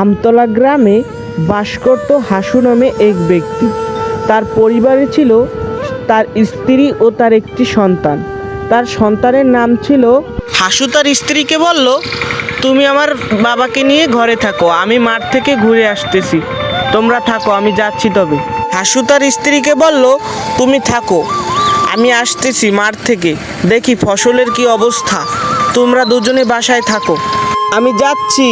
আমতলা গ্রামে বাস করত হাসু নামে এক ব্যক্তি। তার পরিবারে ছিল তার স্ত্রী ও তার একটি সন্তান। তার সন্তানের নাম ছিল হাসু। তার স্ত্রীকে বলল, তুমি আমার বাবাকে নিয়ে ঘরে থাকো, আমি মাঠ থেকে ঘুরে আসতেছি, তোমরা থাকো, আমি যাচ্ছি। তবে হাসু তার স্ত্রীকে বলল, তুমি থাকো, আমি আসতেছি মাঠ থেকে, দেখি ফসলের কি অবস্থা, তোমরা দুজনে বাসায় থাকো, আমি যাচ্ছি।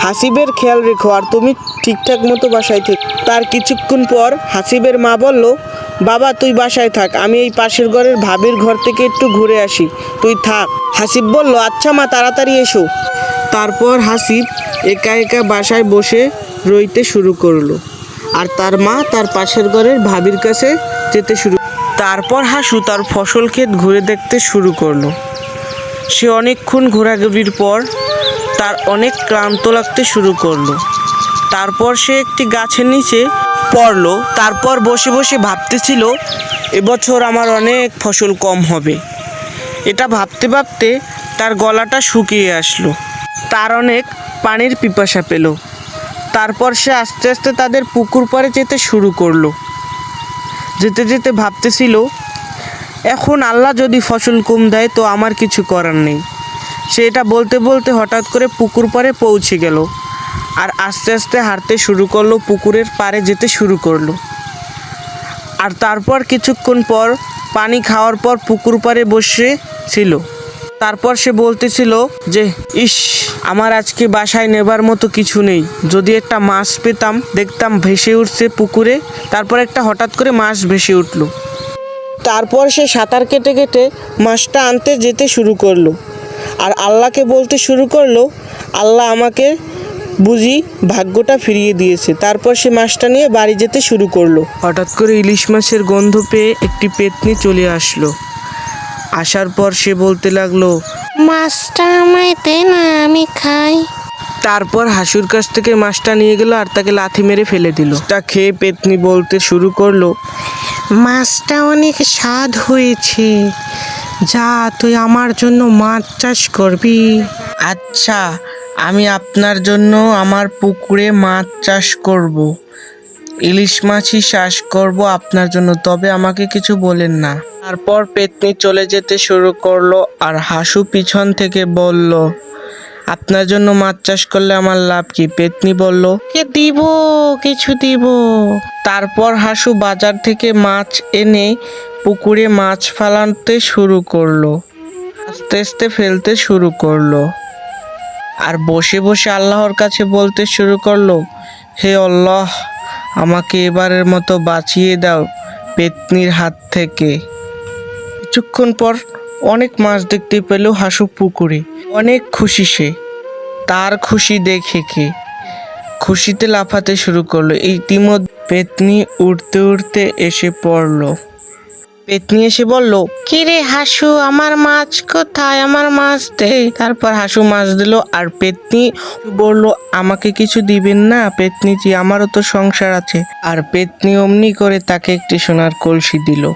হাসিবের খেয়াল রেখো আর তুমি ঠিকঠাক মতো বাসায় থেকো। তার কিছুক্ষণ পর হাসিবের মা বলল, বাবা তুই বাসায় থাক, আমি এই পাশের ঘরের ভাবির ঘর থেকে একটু ঘুরে আসি, তুই থাক। হাসিব বলল, আচ্ছা মা, তাড়াতাড়ি এসো। তারপর হাসিব একা একা বাসায় বসে রইতে শুরু করলো, আর তার মা তার পাশের ঘরের ভাবির কাছে যেতে শুরু। তারপর হাসু তার ফসল ক্ষেত ঘুরে দেখতে শুরু করলো। সে অনেকক্ষণ ঘোরাঘুরির পর তার অনেক ক্লান্ত লাগতে শুরু করলো। তারপর সে একটি গাছের নিচে পড়লো। তারপর বসে বসে ভাবতেছিল, এবছর আমার অনেক ফসল কম হবে। এটা ভাবতে ভাবতে তার গলাটা শুকিয়ে আসলো। তার অনেক পানির পিপাসা পেল। তারপর সে আস্তে আস্তে তাদের পুকুর পাড়ে যেতে শুরু করলো। যেতে যেতে ভাবতেছিল, এখন আল্লাহ যদি ফসল কম দেয় তো আমার কিছু করার নেই। সে এটা বলতে বলতে হঠাৎ করে পুকুর পাড়ে পৌঁছে গেল আর আস্তে আস্তে হাঁটতে শুরু করলো, পুকুরের পাড়ে যেতে শুরু করলো। আর তারপর কিছুক্ষণ পর পানি খাওয়ার পর পুকুর পাড়ে বসে ছিল। তারপর সে বলতেছিল যে, ইস, আমার আজকে বাসায় নেবার মতো কিছু নেই, যদি একটা মাছ পেতাম, দেখতাম ভেসে উঠছে পুকুরে। তারপর একটা হঠাৎ করে মাছ ভেসে উঠলো। তারপর সে সাঁতার কেটে কেটে মাছটা আনতে যেতে শুরু করলো আর আল্লাহকে বলতে শুরু করলো, আল্লাহ আমাকে বুঝি ভাগ্যটা ফিরিয়ে দিয়েছে। তারপর সে মাছটা নিয়ে বাড়ি যেতে শুরু করলো। হঠাৎ করে ইলিশ মাছের গন্ধ পেয়ে একটি পেতনি চলে আসলো। আসার পর সে বলতে লাগলো, মাছটা আমায় দে না, আমি খাই। তারপর হাসুর কাছ থেকে মাছটা নিয়ে গেল আর তাকে লাথি মেরে ফেলে দিল। তা খেয়ে পেতনি বলতে শুরু করলো, মাছটা অনেক স্বাদ হয়েছে, যা তুই আমার জন্য মাছ চাষ করবি। আচ্ছা, আমি আপনার জন্য আমার পুকুরে মাছ চাষ করব, ইলিশ মাছই চাষ করব আপনার জন্য, তবে আমাকে কিছু বলেন না। তারপর পেতনি চলে যেতে শুরু করলো আর হাসু পিছন থেকে বলল, আপনার জন্য মাছ চাষ করলে আমার লাভ কি? পেতনি বলল, কে দিব, কিছু দিব। তারপর হাসু বাজার থেকে মাছ এনে পুকুরে মাছ ফেলাতে শুরু করলো, আস্তে আস্তে ফেলতে শুরু করলো আর বসে বসে আল্লাহর কাছে বলতে শুরু করলো, হে আল্লাহ, আমাকে এবারের মতো বাঁচিয়ে দাও পেতনির হাত থেকে। কিছুক্ষণ পর অনেক মাছ দেখতে পেল হাসু পুকুরে। অনেক খুশি সে। তার খুশি দেখে খুশিতে লাফাতে শুরু করলো। ইতিমধ্যে পেতনি উড়তে উড়তে এসে পড়লো। পেতনি এসে বলল, কি রে হাসু, আমার মাছ কোথায়, আমার মাছ দে। তারপর হাসু মাছ দিল আর পেতনি বলল, আমাকে কিছু দিবেন না পেতনিজি, আমারও তো সংসার আছে। আর পেতনি অমনি করে তাকে একটি সোনার কলসি দিল।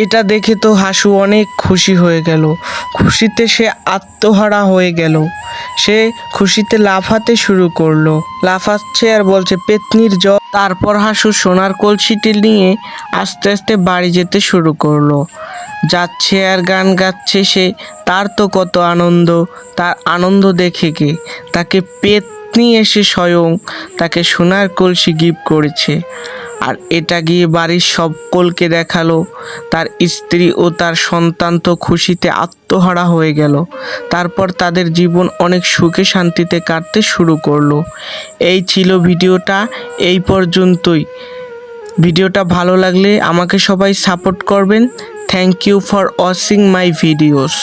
এটা দেখে তো হাসু অনেক খুশি হয়ে গেল। খুশিতে সে আত্মহারা হয়ে গেল। সে খুশিতে লাফাতে শুরু করলো, লাফাচ্ছে আর বলছে, পেতনির জয়। তারপর হাসু সোনার কলসিটি নিয়ে আস্তে আস্তে বাড়ি যেতে শুরু করলো। যাচ্ছে আর গান গাচ্ছে সে। তার তো কত আনন্দ। তার আনন্দ দেখে তাকে পেতনি এসে স্বয়ং তাকে সোনার কলসি গিফট করেছে। আর এটা গিয়ে বাড়ির সকলকে দেখালো। তার স্ত্রী ও তার সন্তান তো খুশিতে আত্মহারা হয়ে গেল। তারপর তাদের জীবন অনেক সুখে শান্তিতে কাটতে শুরু করলো। এই ছিল ভিডিওটা, এই পর্যন্তই। ভিডিওটা ভালো লাগলে আমাকে সবাই সাপোর্ট করবেন। Thank you for watching my videos.